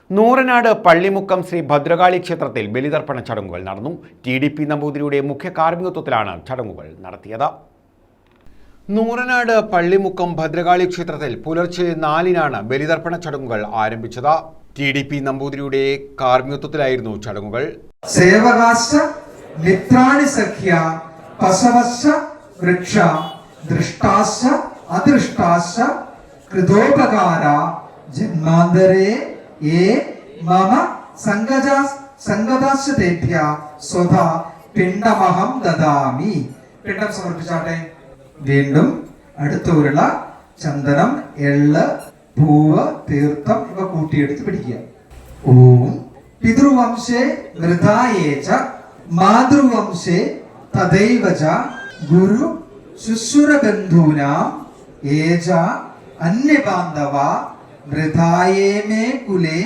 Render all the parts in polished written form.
നൂറനാട് പള്ളിമുക്കം ശ്രീ ഭദ്രകാളി ക്ഷേത്രത്തിൽ ബലിതർപ്പണ ചടങ്ങുകൾ നടന്നു. TDP നമ്പൂതിരിയുടെ മുഖ്യ കാർമ്മികത്വത്തിലാണ് ചടങ്ങുകൾ നടത്തിയത്. നൂറനാട് പള്ളിമുക്കം ഭദ്രകാളി ക്ഷേത്രത്തിൽ പുലർച്ചെ 4-നാണ് ബലിതർപ്പണ ചടങ്ങുകൾ ആരംഭിച്ചത്. TDP നമ്പൂതിരിയുടെ കാർമ്മികത്വത്തിലായിരുന്നു ചടങ്ങുകൾ. സേവകാശ മിത്രാണി സഖ്യ പശവശ വൃക്ഷ ദൃഷ്ടാശ അദൃഷ്ടാശ കൃതോപകാര ജന്മാന്തരേ മമ സംഗതാശ്ചതേഭ്യ സ്വധ പിണ്ഡമഹം ദദാമി. പിണ്ഡം സമർപ്പിച്ചാട്ടെ. വീണ്ടും അടുത്തൂരുള്ള ചന്ദനം, എള്ള്, പൂവ്, തീർത്ഥം ഇവ കൂട്ടിയെടുത്ത് പിടിക്കുക. ഓം പിതൃവംശേ വൃതായേച മാതൃവംശേ തദൈവച ഗുരു ശുശ്രൂരബന്ധൂനാം ഏച അന്യബാന്ധവ വൃഥായേമേ കുലേ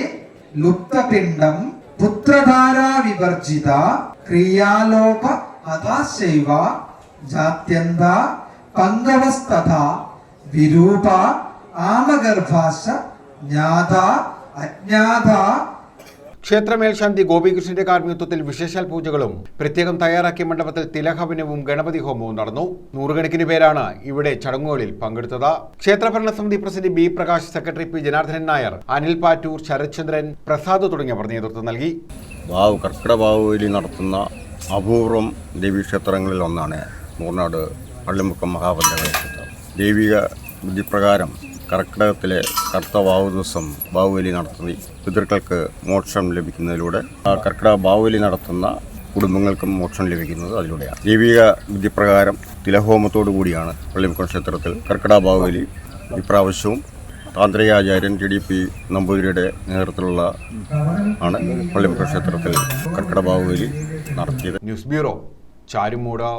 ലുപ്തപിണ്ഡം പുത്രധാരാ വിവർജിത ക്രിയാലോപ ഹതാശൈവ ജാത്യന്ത പങ്കവസ്തഥ വിരൂപ ആമഗർഭാശ ജ്ഞാത അജ്ഞാത. ക്ഷേത്രമേൽശാന്തി ഗോപികൃഷ്ണന്റെ കാർമ്മികത്വത്തിൽ വിശേഷാൽ പൂജകളും പ്രത്യേകം തയ്യാറാക്കിയ മണ്ഡപത്തിൽ തിലഹവനവും ഗണപതി ഹോമവും നടന്നു. 100 പേരാണ് ഇവിടെ ചടങ്ങുകളിൽ പങ്കെടുത്തത്. ക്ഷേത്രഭരണസമിതി president B. Prakash, secretary P. Janardhanan Nair, Anil Pattoor, Sarathchandran, Prasad തുടങ്ങിയവർ നേതൃത്വം നൽകി. കർക്കിടക നടത്തുന്ന അപൂർവം ദേവീക്ഷേത്രങ്ങളിൽ ഒന്നാണ് നൂറനാട് പള്ളിമുക്കം മഹാഭദ്രകാളി ക്ഷേത്രം. ദൈവിക വിധിപ്രകാരം കർക്കിടകത്തിലെ കർത്തവാവു ദിവസം ബാഹുബലി നടത്തി പിതൃക്കൾക്ക് മോക്ഷം ലഭിക്കുന്നതിലൂടെ ആ കർക്കിടക ബാഹുബലി നടത്തുന്ന കുടുംബങ്ങൾക്കും മോക്ഷം ലഭിക്കുന്നത് അതിലൂടെയാണ്. ദൈവിക വിധിപ്രകാരം തിലഹോമത്തോടു കൂടിയാണ് പള്ളിമുക്കം ക്ഷേത്രത്തിൽ കർക്കിടക ബാഹുബലി ഇപ്രാവശ്യവും താന്ത്രികാചാര്യൻ TDP നമ്പൂതിരിയുടെ നേതൃത്വത്തിലുള്ള ആണ് പള്ളിമുക്കം ക്ഷേത്രത്തിൽ കർക്കിടക ബാഹുബലി നടത്തിയത്. News bureau, Charummood.